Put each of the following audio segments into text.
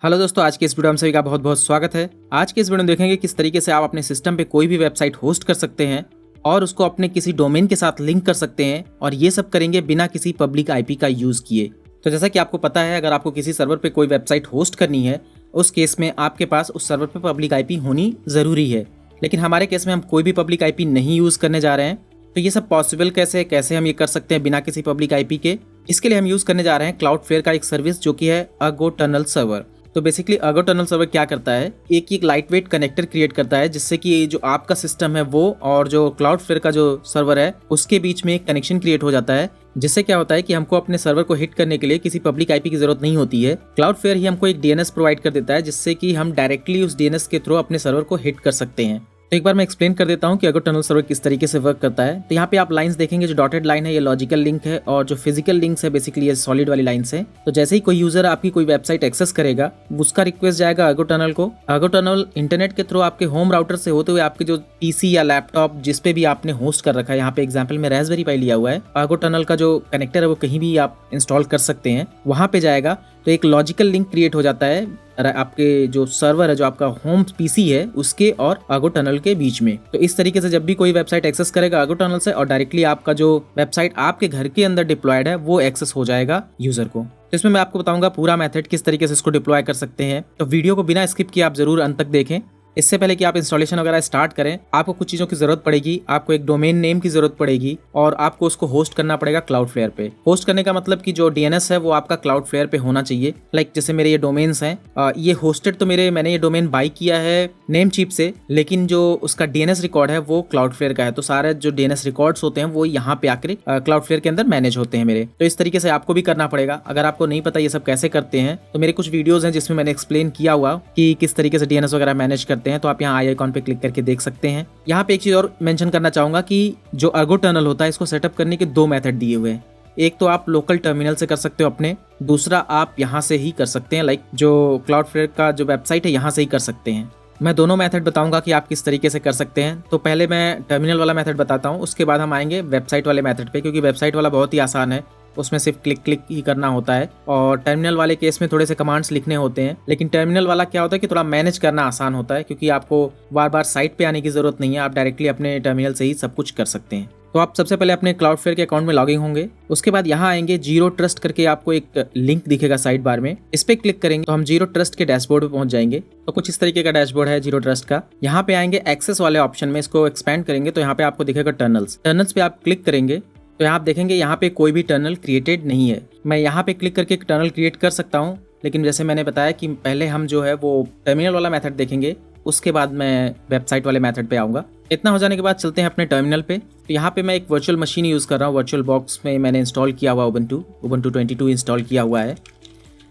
Hello दोस्तों, आज के इस वीडियो में सभी का बहुत बहुत स्वागत है। आज के इस वीडियो में देखेंगे किस तरीके से आप अपने सिस्टम पे कोई भी वेबसाइट होस्ट कर सकते हैं और उसको अपने किसी डोमेन के साथ लिंक कर सकते हैं, और ये सब करेंगे बिना किसी पब्लिक आईपी का यूज़ किए। तो जैसा कि आपको पता है, अगर आपको किसी सर्वर पे कोई वेबसाइट होस्ट करनी है, उस केस में आपके पास उस सर्वर पे पब्लिक आईपी होनी ज़रूरी है। लेकिन हमारे केस में हम कोई भी पब्लिक आईपी नहीं यूज़ करने जा रहे हैं। तो ये सब पॉसिबल कैसे हम ये कर सकते हैं बिना किसी पब्लिक आईपी के? इसके लिए हम यूज़ करने जा रहे हैं क्लाउडफ्लेयर का एक सर्विस जो कि है अर्गो टनल सर्वर। तो बेसिकली अर्गो टनल सर्वर क्या करता है, एक लाइट वेट कनेक्टर क्रिएट करता है जिससे कि जो आपका सिस्टम है वो और जो क्लाउडफ्लेयर का जो सर्वर है उसके बीच में एक कनेक्शन क्रिएट हो जाता है। जिससे क्या होता है कि हमको अपने सर्वर को हिट करने के लिए किसी पब्लिक आईपी की जरूरत नहीं होती है। क्लाउडफ्लेयर ही हमको एक डीएनएस प्रोवाइड कर देता है जिससे कि हम डायरेक्टली उस डीएनएस के थ्रू अपने सर्वर को हिट कर सकते हैं। तो एक बार मैं एक्सप्लेन कर देता हूँ कि अर्गो टनल सर्वर किस तरीके से वर्क करता है। तो यहाँ पे आप लाइंस देखेंगे, जो डॉटेड लाइन है ये लॉजिकल लिंक है और जो फिजिकल लिंक्स है बेसिकली ये सॉलिड वाली लाइंस है। तो जैसे ही कोई यूजर आपकी कोई वेबसाइट एक्सेस करेगा, उसका रिक्वेस्ट जाएगा अर्गो टनल को। अर्गो टनल इंटरनेट के थ्रू आपके होम राउटर से होते हुए आपके जो पीसी या लैपटॉप जिस पे भी आपने होस्ट कर रखा है, यहाँ पे एग्जाम्पल में रास्पबेरी पाई लिया हुआ है, अर्गो टनल का जो कनेक्टर है वो कहीं भी आप इंस्टॉल कर सकते हैं, वहां पे जाएगा। तो एक लॉजिकल लिंक क्रिएट हो जाता है आपके जो सर्वर है, जो आपका होम पीसी है, उसके और अर्गो टनल के बीच में। तो इस तरीके से जब भी कोई वेबसाइट एक्सेस करेगा अर्गो टनल से, और डायरेक्टली आपका जो वेबसाइट आपके घर के अंदर डिप्लॉयड है वो एक्सेस हो जाएगा यूजर को। तो इसमें मैं आपको बताऊंगा पूरा मेथड किस तरीके से इसको डिप्लॉय कर सकते हैं। तो वीडियो को बिना स्किप किए आप जरूर अंत तक देखें। इससे पहले कि आप इंस्टॉलेशन वगैरह स्टार्ट करें, आपको कुछ चीज़ों की जरूरत पड़ेगी। आपको एक डोमेन नेम की जरूरत पड़ेगी और आपको उसको होस्ट करना पड़ेगा क्लाउडफ्लेयर पे। होस्ट करने का मतलब कि जो डीएनएस है वो आपका क्लाउडफ्लेयर पे होना चाहिए। लाइक जैसे मेरे ये डोमेन्स हैं, ये होस्टेड तो मैंने ये डोमेन बाई किया है नेमचीप से, लेकिन जो उसका डीएनएस रिकॉर्ड है वो क्लाउडफ्लेयर का है। तो सारे जो डीएनएस रिकॉर्ड्स होते हैं वो यहाँ पे आकर क्लाउडफ्लेयर के अंदर मैनेज होते हैं मेरे। तो इस तरीके से आपको भी करना पड़ेगा। अगर आपको नहीं पता ये सब कैसे करते हैं, तो मेरे कुछ वीडियोज हैं जिसमें मैंने एक्सप्लेन किया हुआ कि किस तरीके से डीएनएस वगैरह मैनेज करते हैं। तो आप यहाँ आई पे क्लिक करके देख सकते हैं। यहाँ पे एक चीज और मेंशन करना चाहूंगा कि जो अर्गो टनल होता है इसको सेटअप करने के दो मेथड दिए हुए हैं। एक तो आप लोकल टर्मिनल से कर सकते हो अपने, दूसरा आप यहाँ से ही कर सकते हैं, लाइक जो क्लाउडफ्लेयर का जो वेबसाइट है यहाँ से ही कर सकते हैं। मैं दोनों मेथड बताऊंगा कि आप किस तरीके से कर सकते हैं। तो पहले मैं टर्मिनल वाला मेथड बताता हूँ, उसके बाद हम आएंगे वेबसाइट वाले मेथड पे, क्योंकि वेबसाइट वाला बहुत ही आसान है, उसमें सिर्फ क्लिक ही करना होता है। और टर्मिनल वाले केस में थोड़े से कमांड्स लिखने होते हैं। लेकिन टर्मिनल वाला क्या होता है कि थोड़ा मैनेज करना आसान होता है, क्योंकि आपको बार बार साइट पे आने की जरूरत नहीं है, आप डायरेक्टली अपने टर्मिनल से ही सब कुछ कर सकते हैं। तो आप सबसे पहले अपने क्लाउडफ्लेयर के अकाउंट में लॉगिन होंगे। उसके बाद यहाँ आएंगे, जीरो ट्रस्ट करके आपको एक लिंक दिखेगा साइड बार में, इस पे क्लिक करेंगे तो हम जीरो ट्रस्ट के डैशबोर्ड पे पहुंच जाएंगे। तो कुछ इस तरीके का डैशबोर्ड है जीरो ट्रस्ट का। यहाँ पे आएंगे एक्सेस वाले ऑप्शन में, इसको एक्सपैंड करेंगे तो यहाँ पे आपको दिखेगा टनल्स। टनल्स पे आप क्लिक करेंगे तो यहाँ आप देखेंगे यहाँ पे कोई भी टनल क्रिएटेड नहीं है। मैं यहाँ पे क्लिक करके एक टनल क्रिएट कर सकता हूँ, लेकिन जैसे मैंने बताया कि पहले हम जो है वो टर्मिनल वाला मेथड देखेंगे, उसके बाद मैं वेबसाइट वाले मेथड पे आऊँगा। इतना हो जाने के बाद चलते हैं अपने टर्मिनल पे। तो यहाँ पे मैं एक वर्चुअल मशीन यूज़ कर रहा हूँ। वर्चुअल बॉक्स में मैंने इंस्टॉल किया हुआ उबंटू 22 इंस्टॉल किया हुआ है,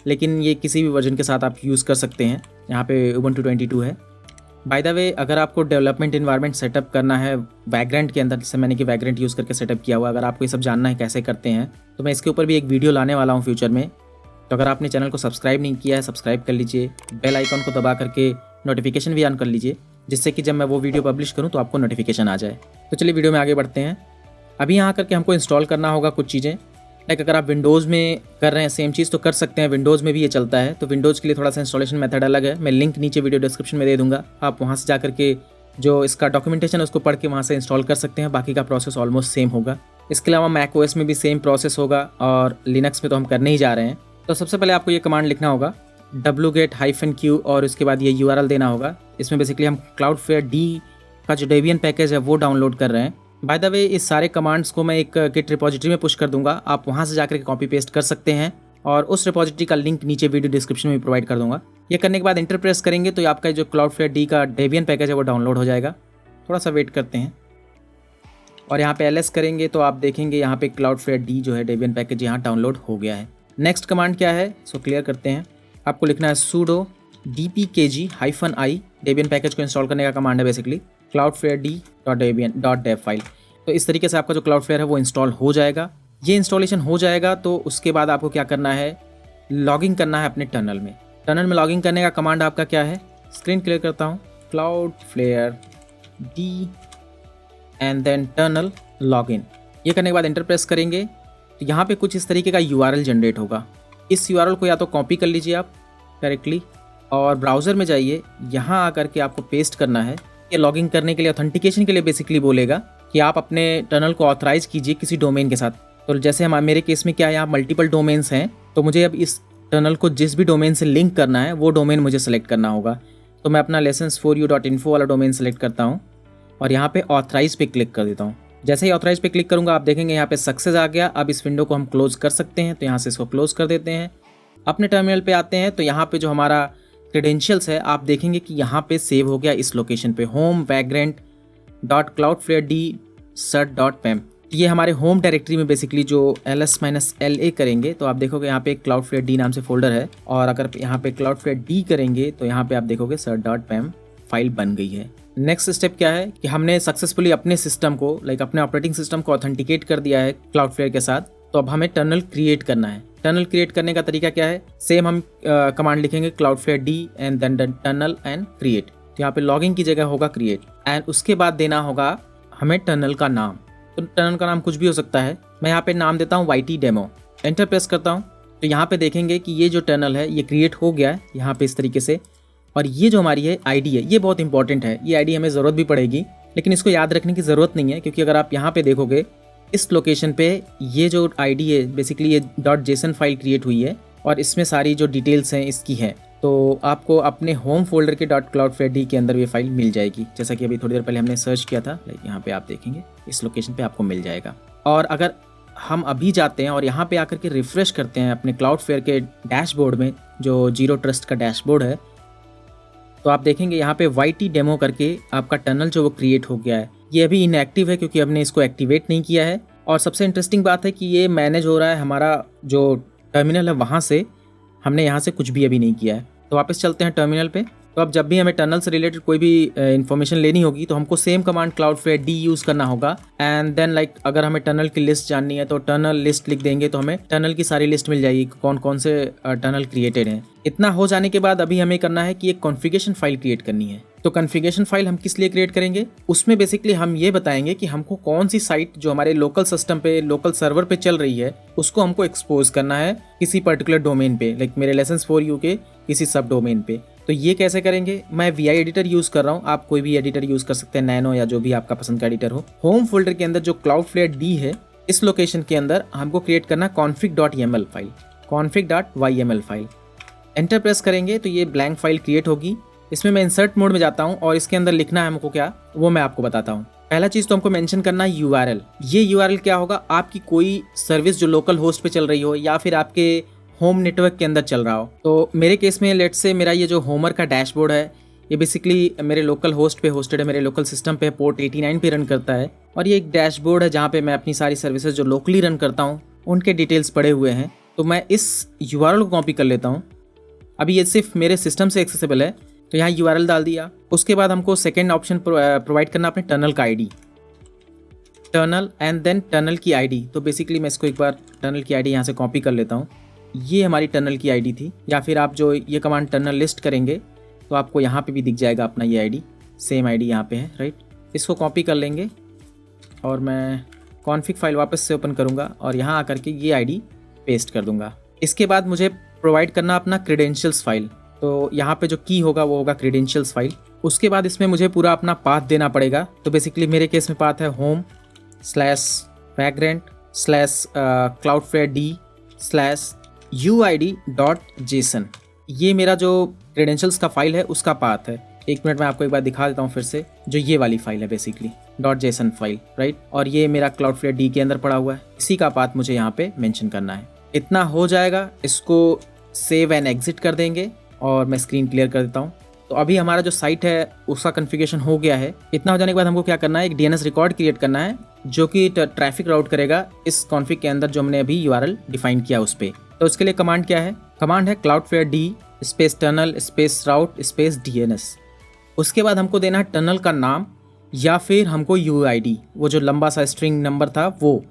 लेकिन ये किसी भी वर्जन के साथ आप यूज़ कर सकते हैं। यहाँ पे उबंटू 22 है। बाय द वे, अगर आपको डेवलपमेंट इन्वायरमेंट सेटअप करना है वैग्रेंट के अंदर, जैसे मैंने कि वैग्रेंट यूज़ करके सेटअप किया हुआ, अगर आपको ये सब जानना है कैसे करते हैं, तो मैं इसके ऊपर भी एक वीडियो लाने वाला हूँ फ्यूचर में। तो अगर आपने चैनल को सब्सक्राइब नहीं किया है, सब्सक्राइब कर लीजिए, बेल आइकन को दबा करके नोटिफिकेशन भी ऑन कर लीजिए, जिससे कि जब मैं वो वीडियो पब्लिश करूँ तो आपको नोटिफिकेशन आ जाए। तो चलिए वीडियो में आगे बढ़ते हैं। अभी यहाँ करके हमको इंस्टॉल करना होगा कुछ चीज़ें। लाइक अगर आप विंडोज़ में कर रहे हैं सेम चीज़ तो कर सकते हैं, विंडोज़ में भी ये चलता है। तो विंडोज़ के लिए थोड़ा सा इंस्टॉलेशन मेथड अलग है, मैं लिंक नीचे वीडियो डिस्क्रिप्शन में दे दूंगा। आप वहाँ से जा करके जो इसका डॉक्यूमेंटेशन है उसको पढ़ के वहाँ से इंस्टॉल कर सकते हैं। बाकी का प्रोसेस ऑलमोस्ट सेम होगा। इसके अलावा मैक ओएस में भी सेम प्रोसेस होगा, और लिनक्स में तो हम करने ही जा रहे हैं। तो सबसे पहले आपको ये कमांड लिखना होगा wget-q, और उसके बाद ये URL देना होगा। इसमें बेसिकली हम क्लाउडफ्लेयर डी का जो डेबियन पैकेज है वो डाउनलोड कर रहे हैं। बाय द वे, इस सारे कमांड्स को मैं एक गिट रिपोजिटरी में पुश कर दूंगा, आप वहां से जाकर के कॉपी पेस्ट कर सकते हैं, और उस रिपोजिटरी का लिंक नीचे वीडियो डिस्क्रिप्शन में प्रोवाइड कर दूंगा। ये करने के बाद इंटर प्रेस करेंगे तो आपका जो क्लाउडफ्लेयर डी का डेबियन पैकेज है वो डाउनलोड हो जाएगा। थोड़ा सा वेट करते हैं, और यहाँ पे ls करेंगे तो आप देखेंगे यहाँ पे क्लाउडफ्लेयर डी जो है डेबियन पैकेज यहाँ डाउनलोड हो गया है। नेक्स्ट कमांड क्या है, सो क्लियर करते हैं। आपको लिखना है sudo dpkg-i, डेबियन पैकेज को इंस्टॉल करने का कमांड है बेसिकली, cloudflared.debian.dev फाइल। तो इस तरीके से आपका जो क्लाउडफ्लेयर है वो इंस्टॉल हो जाएगा। ये इंस्टॉलेशन हो जाएगा तो उसके बाद आपको क्या करना है, लॉगिन करना है अपने टनल में। टनल में लॉगिन करने का कमांड आपका क्या है, स्क्रीन क्लियर करता हूँ, Cloudflare D and then tunnel login. ये करने के बाद एंटर प्रेस करेंगे तो यहाँ पे कुछ इस तरीके का URL जनरेट होगा। इस URL को या तो कॉपी कर लीजिए आप डायरेक्टली, और ब्राउज़र में जाइए, यहाँ आकर के आपको पेस्ट करना है। ये लॉगिन करने के लिए, ऑथेंटिकेशन के लिए बेसिकली बोलेगा कि आप अपने टनल को ऑथराइज़ कीजिए किसी डोमेन के साथ। तो जैसे मेरे केस में क्या है, यहाँ मल्टीपल डोमेन्स हैं, तो मुझे अब इस टनल को जिस भी डोमेन से लिंक करना है वो डोमेन मुझे सेलेक्ट करना होगा। तो मैं अपना lessons4u.info वाला डोमेन सेलेक्ट करता हूँ और यहाँ पे ऑथराइज पे क्लिक कर देता हूँ। जैसे ही ऑथराइज पे क्लिक करूँगा, आप देखेंगे यहाँ पे सक्सेस आ गया। अब इस विंडो को हम क्लोज कर सकते हैं, तो यहाँ से इसको क्लोज कर देते हैं। अपने टर्मिनल पे आते हैं, तो यहाँ पे जो हमारा क्रेडेंशियल्स है, आप देखेंगे कि यहाँ पे सेव हो गया इस लोकेशन पे, home_vagrant.cloudflare_d_cert.pem। ये हमारे होम डायरेक्टरी में बेसिकली जो ls-la करेंगे तो आप देखोगे यहाँ पे Cloudflare D नाम से फोल्डर है, और अगर यहाँ पे Cloudflare D करेंगे तो यहाँ पे आप देखोगे cert.pem फाइल बन गई है। नेक्स्ट स्टेप क्या है कि हमने सक्सेसफुली अपने सिस्टम को, अपने ऑपरेटिंग सिस्टम को ऑथेंटिकेट कर दिया है Cloudflare के साथ। तो अब हमें टनल क्रिएट करना है। टनल क्रिएट करने का तरीका क्या है, सेम हम कमांड लिखेंगे Cloudflare D and then tunnel and create. तो यहाँ पे लॉगिन की जगह होगा क्रिएट, एंड उसके बाद देना होगा हमें टनल का नाम। तो टनल का नाम कुछ भी हो सकता है, मैं यहाँ पे नाम देता हूँ YT डेमो। एंटर प्रेस करता हूँ, तो यहाँ पे देखेंगे कि ये जो टनल है ये क्रिएट हो गया है यहाँ पे इस तरीके से। और ये जो हमारी है आईडी है, ये बहुत इंपॉर्टेंट है। ये आईडी हमें ज़रूरत भी पड़ेगी, लेकिन इसको याद रखने की ज़रूरत नहीं है, क्योंकि अगर आप यहाँ पे देखोगे इस लोकेशन पे ये जो आईडी है बेसिकली ये .json फाइल क्रिएट हुई है और इसमें सारी जो डिटेल्स हैं इसकी है। तो आपको अपने होम फोल्डर के .cloudflare D के अंदर ये फाइल मिल जाएगी, जैसा कि अभी थोड़ी देर पहले हमने सर्च किया था। यहाँ पे आप देखेंगे इस लोकेशन पे आपको मिल जाएगा। और अगर हम अभी जाते हैं और यहाँ पे आकर के रिफ्रेश करते हैं अपने Cloudflare के डैशबोर्ड में, जो जीरो ट्रस्ट का डैशबोर्ड है, तो आप देखेंगे यहाँ पे YT डेमो करके आपका टनल जो वो क्रिएट हो गया है। ये अभी इनएक्टिव है क्योंकि हमने इसको एक्टिवेट नहीं किया है। और सबसे इंटरेस्टिंग बात है कि ये मैनेज हो रहा है हमारा जो टर्मिनल है वहाँ से, हमने यहाँ से कुछ भी अभी नहीं किया है। तो वापस चलते हैं टर्मिनल पे। तो अब जब भी हमें टनल से रिलेटेड कोई भी इन्फॉर्मेशन लेनी होगी तो हमको same command Cloudflare D use करना होगा। एंड देन अगर हमें टनल की लिस्ट जाननी है तो टनल लिस्ट लिख देंगे, तो हमें टनल की सारी लिस्ट मिल जाएगी, कौन कौन से टनल क्रिएटेड हैं। इतना हो जाने के बाद अभी हमें करना है कि एक कॉन्फ़िगरेशन फाइल क्रिएट करनी है। तो कॉन्फ़िगरेशन फाइल हम किस लिए क्रिएट करेंगे, उसमें बेसिकली हम ये बताएंगे कि हमको कौन सी साइट जो हमारे लोकल सिस्टम पे, लोकल सर्वर पे चल रही है, उसको हमको एक्सपोज करना है किसी पर्टिकुलर डोमेन पे, मेरे lessons4u के किसी सब डोमेन पे। तो ये कैसे करेंगे, मैं VI एडिटर यूज़ कर रहा हूँ, आप कोई भी एडिटर यूज़ कर सकते हैं, नैनो या जो भी आपका पसंद का एडिटर हो। होम फोल्डर के अंदर जो Cloudflare D है, इस लोकेशन के अंदर हमको क्रिएट करना config.yml file, config.yml file. Enter press करेंगे तो ये ब्लैंक फाइल क्रिएट होगी। इसमें मैं इंसर्ट मोड में जाता हूँ और इसके अंदर लिखना है हमको क्या, वो मैं आपको बताता हूँ। पहला चीज़ तो हमको मेंशन करना है URL। ये URL क्या होगा, आपकी कोई सर्विस जो लोकल होस्ट पे चल रही हो या फिर आपके होम नेटवर्क के अंदर चल रहा हो। तो मेरे केस में लेट्स से मेरा ये जो होमर का डैशबोर्ड है, ये बेसिकली मेरे लोकल होस्ट पे होस्टेड है, मेरे लोकल सिस्टम पे पोर्ट 89 पे रन करता है। और ये एक डैशबोर्ड है जहाँ पे मैं अपनी सारी सर्विसेज जो लोकली रन करता हूँ उनके डिटेल्स पड़े हुए हैं। तो मैं इस URL को कॉपी कर लेता हूँ। अभी ये सिर्फ मेरे सिस्टम से एक्सेसिबल है, तो यहाँ URL डाल दिया। उसके बाद हमको सेकेंड ऑप्शन प्रोवाइड करना अपने टनल का ID, tunnel and then tunnel की ID। तो बेसिकली मैं इसको एक बार टनल की ID यहाँ से कॉपी कर लेता हूँ। ये हमारी टनल की ID थी, या फिर आप जो ये कमांड टनल लिस्ट करेंगे तो आपको यहाँ पे भी दिख जाएगा अपना ये ID, सेम ID यहाँ पे है, राइट। इसको कॉपी कर लेंगे और मैं कॉन्फ़िग फाइल वापस से ओपन करूँगा और यहाँ आकर के ये ID पेस्ट कर दूँगा। इसके बाद मुझे प्रोवाइड करना अपना क्रेडेंशियल्स फाइल। तो यहाँ पे जो की होगा वो होगा क्रेडेंशियल्स फाइल। उसके बाद इसमें मुझे पूरा अपना पाथ देना पड़ेगा। तो बेसिकली मेरे केस में पाथ है home/vagrant/Cloudflare D/uid.json। ये मेरा जो क्रेडेंशियल्स का फाइल है उसका पाथ है। एक मिनट में आपको एक बार दिखा देता हूँ फिर से। जो ये वाली फाइल है बेसिकली .json फाइल, राइट। और ये मेरा Cloudflare D के अंदर पड़ा हुआ है, इसी का पाथ मुझे यहाँ पे मेंशन करना है। इतना हो जाएगा, इसको सेव एंड एग्जिट कर देंगे और मैं स्क्रीन क्लियर कर देता हूँ। तो अभी हमारा जो साइट है उसका कॉन्फ़िगरेशन हो गया है। इतना हो जाने के बाद हमको क्या करना है, एक DNS रिकॉर्ड क्रिएट करना है जो कि ट्रैफिक राउट करेगा इस कॉन्फ़िग के अंदर जो हमने अभी URL डिफाइन किया उस पर। तो उसके लिए कमांड क्या है, कमांड है Cloudflare D टनल राउट DNS। उसके बाद हमको देना है टनल का नाम या फिर हमको UID, वो जो लंबा सा स्ट्रिंग नंबर था वो।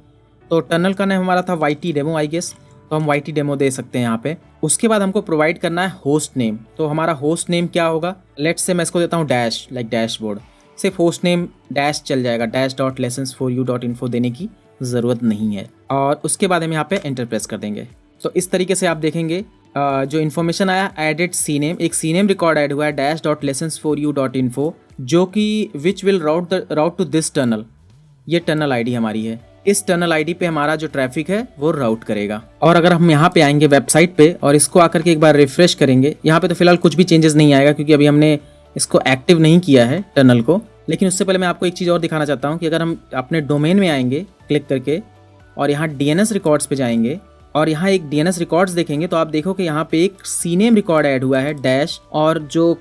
तो टनल का नाम हमारा था YT डेमो आई गेस, तो हम YT डेमो दे सकते हैं यहाँ पे। उसके बाद हमको प्रोवाइड करना है होस्ट नेम। तो हमारा होस्ट नेम क्या होगा, लेट्स से मैं इसको देता हूँ डैश, डैशबोर्ड। सिर्फ होस्ट नेम डैश चल जाएगा, dash.lessons4u.info देने की ज़रूरत नहीं है। और उसके बाद हम यहाँ पे एंटर प्रेस कर देंगे। तो इस तरीके से आप देखेंगे जो इन्फॉर्मेशन आया एडेड सी नेम, एक सी नेम रिकॉर्ड ऐड हुआ है dash.lessons4u.info जो कि which will route to this tunnel. ये टनल आईडी हमारी है, इस टनल आईडी पे हमारा जो ट्रैफिक है वो राउट करेगा। और अगर हम यहाँ पे आएंगे वेबसाइट पे और इसको आकर के एक बार रिफ्रेश करेंगे, यहाँ पे तो फिलहाल कुछ भी चेंजेस नहीं आएगा क्योंकि अभी हमने इसको एक्टिव नहीं किया है टनल को। लेकिन उससे पहले मैं आपको एक चीज़ और दिखाना चाहता हूँ कि अगर हम अपने डोमेन में आएंगे क्लिक करके और यहाँ DNS रिकॉर्ड्स पे जाएंगे और यहाँ एक DNS रिकॉर्ड्स देखेंगे तो आप देखो कि यहाँ पे एक सीनेम रिकॉर्ड ऐड हुआ है डैश, और जो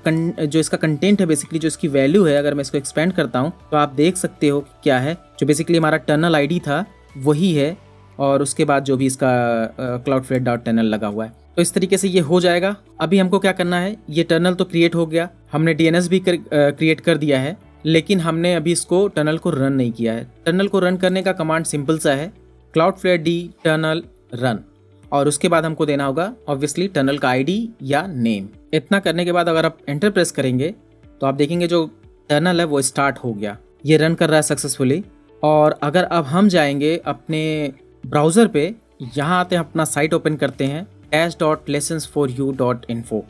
इसका कंटेंट है बेसिकली जो इसकी वैल्यू है, अगर मैं इसको एक्सपेंड करता हूँ तो आप देख सकते हो कि क्या है। जो बेसिकली हमारा टनल आईडी था वही है और उसके बाद जो भी इसका cloudflare.tunnel लगा हुआ है। तो इस तरीके से ये हो जाएगा। अभी हमको क्या करना है, ये टनल तो क्रिएट हो गया, हमने DNS भी क्रिएट कर दिया है, लेकिन हमने अभी इसको टनल को रन नहीं किया है। टनल को रन करने का कमांड सिंपल सा है cloudflare d टनल रन, और उसके बाद हमको देना होगा ऑब्वियसली टनल का आईडी या नेम। इतना करने के बाद अगर आप एंटर प्रेस करेंगे तो आप देखेंगे जो टनल है वो स्टार्ट हो गया, ये रन कर रहा है सक्सेसफुली। और अगर अब हम जाएंगे अपने ब्राउज़र पे, यहाँ आते हैं, अपना साइट ओपन करते हैं dash.lessons4u.info,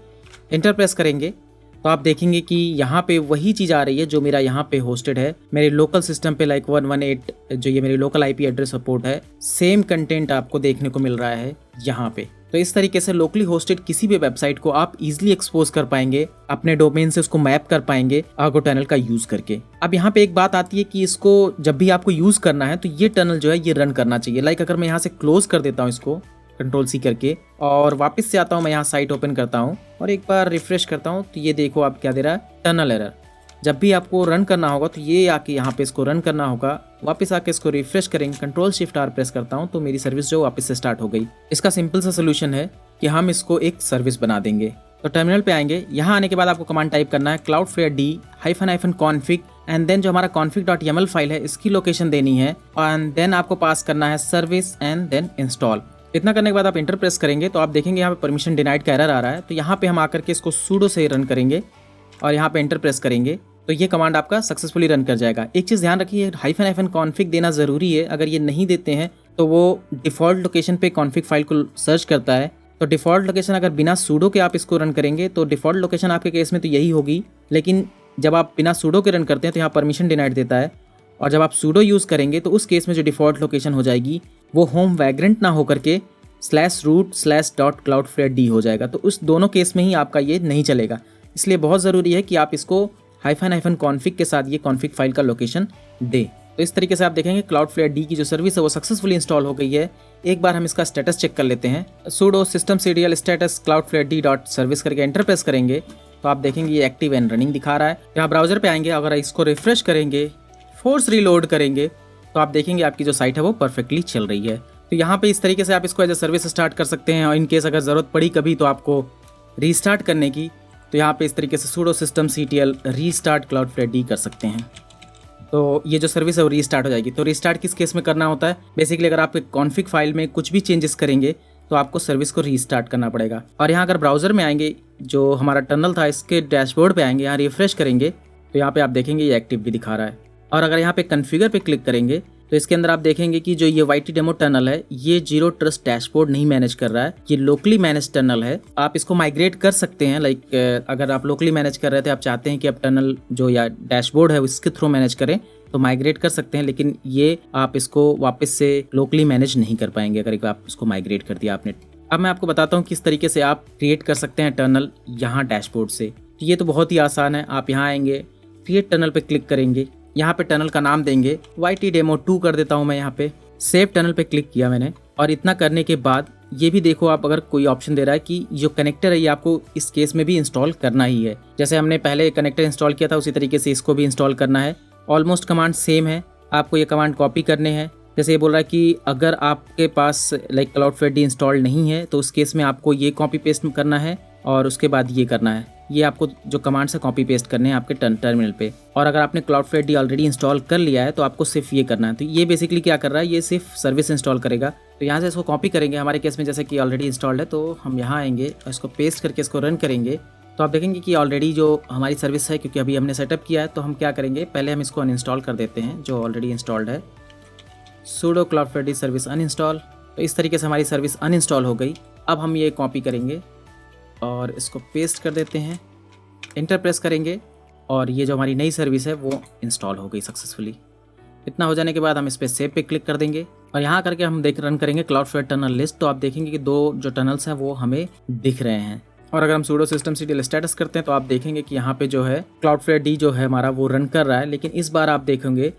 एंटर प्रेस करेंगे तो आप देखेंगे कि यहाँ पे वही चीज़ आ रही है जो मेरा यहाँ पे होस्टेड है मेरे लोकल सिस्टम पे, लाइक 118 जो ये मेरी लोकल IP एड्रेस सपोर्ट है, सेम कंटेंट आपको देखने को मिल रहा है यहाँ पे। तो इस तरीके से लोकली होस्टेड किसी भी वेबसाइट को आप इजीली एक्सपोज कर पाएंगे, अपने डोमेन से उसको मैप कर पाएंगे आर्गो टनल का यूज करके। अब यहाँ पे एक बात आती है कि इसको जब भी आपको यूज करना है तो ये टनल जो है ये रन करना चाहिए। लाइक अगर मैं यहाँ से क्लोज कर देता हूँ इसको Ctrl+C करके और वापस से आता हूँ, मैं यहाँ साइट ओपन करता हूँ और एक बार रिफ्रेश करता हूँ तो ये देखो आप क्या दे रहा है, टनल एरर। जब भी आपको रन करना होगा तो ये आके यहाँ पे इसको रन करना होगा, वापस आके इसको रिफ्रेश करेंगे, Ctrl+Shift+R प्रेस करता हूँ तो मेरी सर्विस जो वापस से स्टार्ट हो गई। इसका सिंपल सा सोल्यूशन है कि हम इसको एक सर्विस बना देंगे। तो टर्मिनल पे आएंगे, यहाँ आने के बाद आपको कमांड टाइप करना है cloudflare d -config and then जो हमारा config.yaml फाइल है इसकी लोकेशन देनी है एंड देन आपको पास करना है सर्विस एंड देन इंस्टॉल। इतना करने के बाद आप इंटर प्रेस करेंगे तो आप देखेंगे यहाँ पे परमिशन डिनाइड का एरर आ रहा है। तो यहाँ पे हम आकर के इसको सूडो से रन करेंगे और यहाँ पे इंटर प्रेस करेंगे तो ये कमांड आपका सक्सेसफुली रन कर जाएगा। एक चीज़ ध्यान रखिए, -config देना ज़रूरी है। अगर ये नहीं देते हैं तो वो डिफ़ॉल्ट लोकेशन पे कॉन्फ़िग फाइल को सर्च करता है। तो डिफ़ॉल्ट लोकेशन अगर बिना सूडो के आप इसको रन करेंगे तो डिफ़ॉल्ट लोकेशन आपके केस में तो यही होगी, लेकिन जब आप बिना सूडो के रन करते हैं तो यहाँ परमिशन डिनाइड देता है, और जब आप सूडो यूज़ करेंगे तो उस केस में जो डिफ़ॉल्ट लोकेशन हो जाएगी वो होम वैग्रेंट ना होकर के /root/.cloudflare d हो जाएगा। तो उस दोनों केस में ही आपका ये नहीं चलेगा, इसलिए बहुत ज़रूरी है कि आप इसको -config के साथ ये कॉन्फ़िग फाइल का लोकेशन दे। तो इस तरीके से आप देखेंगे Cloudflare d की जो सर्विस है वो सक्सेसफुली इंस्टॉल हो गई है। एक बार हम इसका स्टेटस चेक कर लेते हैं, sudo systemctl status cloudflare d.service करके एंटर प्रेस करेंगे तो आप देखेंगे ये एक्टिव एंड रनिंग दिखा रहा है। यहाँ ब्राउजर पे आएंगे, अगर इसको रिफ्रेश करेंगे, फोर्स रीलोड करेंगे तो आप देखेंगे आपकी जो साइट है वो परफेक्टली चल रही है। तो यहाँ पे इस तरीके से आप इसको एज ए सर्विस स्टार्ट कर सकते हैं, और इन केस अगर ज़रूरत पड़ी कभी तो आपको रीस्टार्ट करने की, तो यहाँ पे इस तरीके से sudo systemctl restart Cloudflare d कर सकते हैं। तो ये जो सर्विस है वो रीस्टार्ट हो जाएगी। तो रीस्टार्ट किस केस में करना होता है, बेसिकली अगर आप कॉन्फ़िग फाइल में कुछ भी चेंजेस करेंगे तो आपको सर्विस को रीस्टार्ट करना पड़ेगा। और यहाँ अगर ब्राउज़र में आएंगे, जो हमारा टनल था इसके डैशबोर्ड पे आएंगे, यहाँ रिफ्रेश करेंगे तो यहाँ पे आप देखेंगे ये एक्टिव भी दिखा रहा है। और अगर यहाँ पे कॉन्फ़िगर पे क्लिक करेंगे तो इसके अंदर आप देखेंगे कि जो ये YT डेमो टनल है ये जीरो ट्रस्ट डैशबोर्ड नहीं मैनेज कर रहा है, ये लोकली मैनेज टनल है। आप इसको माइग्रेट कर सकते हैं, लाइक अगर आप लोकली मैनेज कर रहे थे, आप चाहते हैं कि अब टनल जो या डैशबोर्ड है उसके थ्रू मैनेज करें तो माइग्रेट कर सकते हैं, लेकिन ये आप इसको वापस से लोकली मैनेज नहीं कर पाएंगे अगर आप इसको माइग्रेट कर दिया आपने। अब मैं आपको बताता हूँ किस तरीके से आप क्रिएट कर सकते हैं टनल यहाँ डैशबोर्ड से। तो ये तो बहुत ही आसान है। आप यहाँ आएंगे, क्रिएट टनल पे क्लिक करेंगे, यहाँ पे टनल का नाम देंगे YT डेमो 2 कर देता हूँ मैं। यहाँ पे सेव टनल पे क्लिक किया मैंने, और इतना करने के बाद ये भी देखो आप अगर कोई ऑप्शन दे रहा है कि जो कनेक्टर है ये आपको इस केस में भी इंस्टॉल करना ही है। जैसे हमने पहले कनेक्टर इंस्टॉल किया था उसी तरीके से इसको भी इंस्टॉल करना है। ऑलमोस्ट कमांड सेम है, आपको ये कमांड कॉपी करने हैं। जैसे ये बोल रहा है कि अगर आपके पास लाइक Cloudflare d इंस्टॉल नहीं है तो उस केस में आपको ये कॉपी पेस्ट करना है और उसके बाद ये करना है। ये आपको जो कमांड से कॉपी पेस्ट करने हैं आपके टर्मिनल पे। और अगर आपने Cloudflare d ऑलरेडी इंस्टॉल कर लिया है तो आपको सिर्फ ये करना है। तो ये बेसिकली क्या कर रहा है, ये सिर्फ सर्विस इंस्टॉल करेगा। तो यहाँ से इसको कॉपी करेंगे, हमारे केस में जैसे कि ऑलरेडी इंस्टॉल्ड है तो हम यहाँ आएंगे और इसको पेस्ट करके इसको रन करेंगे तो आप देखेंगे कि ऑलरेडी जो हमारी सर्विस है, क्योंकि अभी हमने सेटअप किया है, तो हम क्या करेंगे, पहले हम इसको अनइंस्टॉल कर देते हैं जो ऑलरेडी इंस्टॉल्ड है। sudo Cloudflare d service uninstall. तो इस तरीके से हमारी सर्विस अनइंस्टॉल हो गई। अब हम ये कॉपी करेंगे और इसको पेस्ट कर देते हैं, इंटर प्रेस करेंगे और ये जो हमारी नई सर्विस है वो इंस्टॉल हो गई सक्सेसफुली। इतना हो जाने के बाद हम इस पर सेव पे क्लिक कर देंगे और यहाँ करके हम रन करेंगे क्लाउडफ्लेयर टनल लिस्ट। तो आप देखेंगे कि 2 जो टनल्स हैं वो हमें दिख रहे हैं। और अगर हम sudo systemctl स्टेटस करते हैं तो आप देखेंगे कि यहाँ पे जो है क्लाउडफ्लेयर डी जो है हमारा वो रन कर रहा है, लेकिन इस बार आप देखेंगे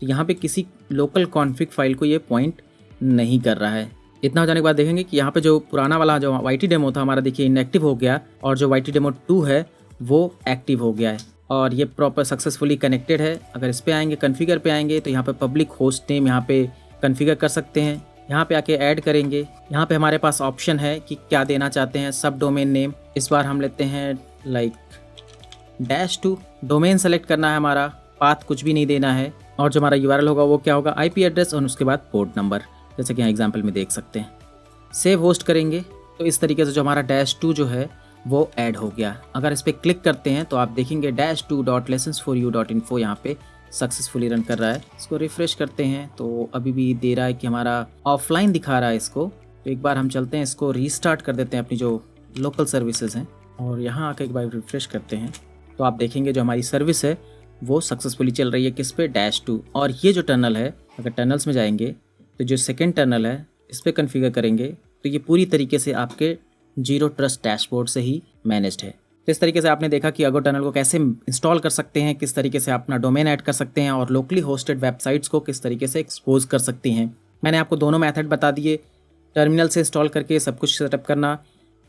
यहाँ पे किसी लोकल कॉन्फ़िग फाइल को ये पॉइंट नहीं कर रहा है। इतना हो जाने के बाद देखेंगे कि यहाँ पे जो पुराना वाला जो YT डेमो था हमारा देखिए इनएक्टिव हो गया और जो YT डेमो 2 है वो एक्टिव हो गया है और ये प्रॉपर सक्सेसफुली कनेक्टेड है। अगर इस पे आएंगे, कॉन्फ़िगर पे आएंगे तो यहाँ पे पब्लिक होस्ट नेम यहाँ पे कॉन्फ़िगर कर सकते हैं। यहाँ पे आके ऐड करेंगे। यहाँ पे हमारे पास ऑप्शन है कि क्या देना चाहते हैं। सब डोमेन नेम इस बार हम लेते हैं लाइक -2। डोमेन सेलेक्ट करना है हमारा, पाथ कुछ भी नहीं देना है और जो हमारा URL होगा वो क्या होगा, IP एड्रेस और उसके बाद पोर्ट नंबर, जैसे कि यहाँ एग्जाम्पल में देख सकते हैं। सेव होस्ट करेंगे तो इस तरीके से जो हमारा -2 जो है वो ऐड हो गया। अगर इस पर क्लिक करते हैं तो आप देखेंगे -2.lessons4u.info यहाँ पे सक्सेसफुली रन कर रहा है। इसको रिफ्रेश करते हैं तो अभी भी दे रहा है कि हमारा ऑफलाइन दिखा रहा है इसको। तो एक बार हम चलते हैं, इसको रीस्टार्ट कर देते हैं अपनी जो लोकल सर्विसेज हैं और यहाँ आकर एक बार रिफ्रेश करते हैं तो आप देखेंगे जो हमारी सर्विस है वो सक्सेसफुली चल रही है। किस पे, -2। और ये जो टनल है, अगर टनल्स में जाएंगे तो जो सेकेंड टनल है इस पर कन्फिगर करेंगे तो ये पूरी तरीके से आपके जीरो ट्रस्ट डैशबोर्ड से ही मैनेज्ड है। तो इस तरीके से आपने देखा कि अगो टनल को कैसे इंस्टॉल कर सकते हैं, किस तरीके से अपना डोमेन ऐड कर सकते हैं और लोकली होस्टेड वेबसाइट्स को किस तरीके से एक्सपोज कर सकते हैं। मैंने आपको दोनों मेथड बता दिए, टर्मिनल से इंस्टॉल करके सब कुछ सेटअप करना,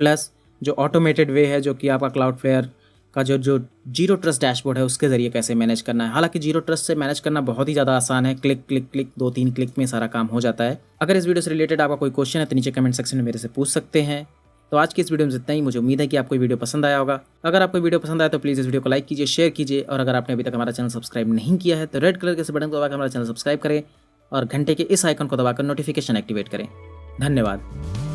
प्लस जो ऑटोमेटेड वे है जो कि आपका क्लाउडफ्लेयर का जो जीरो ट्रस्ट डैशबोर्ड है उसके ज़रिए कैसे मैनेज करना है। हालांकि जीरो ट्रस्ट से मैनेज करना बहुत ही ज़्यादा आसान है, क्लिक क्लिक क्लिक 2-3 क्लिक में सारा काम हो जाता है। अगर इस वीडियो से रिलेटेड आपका कोई क्वेश्चन है तो नीचे कमेंट सेक्शन में मेरे से पूछ सकते हैं। तो आज की इस वीडियो में इतना ही। मुझे उम्मीद है कि आपको वीडियो पसंद आया होगा। अगर आपको वीडियो पसंद आया तो प्लीज़ इस वीडियो को लाइक कीजिए, शेयर कीजिए और अगर आपने अभी तक हमारा चैनल सब्सक्राइब नहीं किया है तो रेड कलर के इस बटन को दबाकर हमारा चैनल सब्सक्राइब करें और घंटे के इस आइकन को दबाकर नोटिफिकेशन एक्टिवेट करें। धन्यवाद।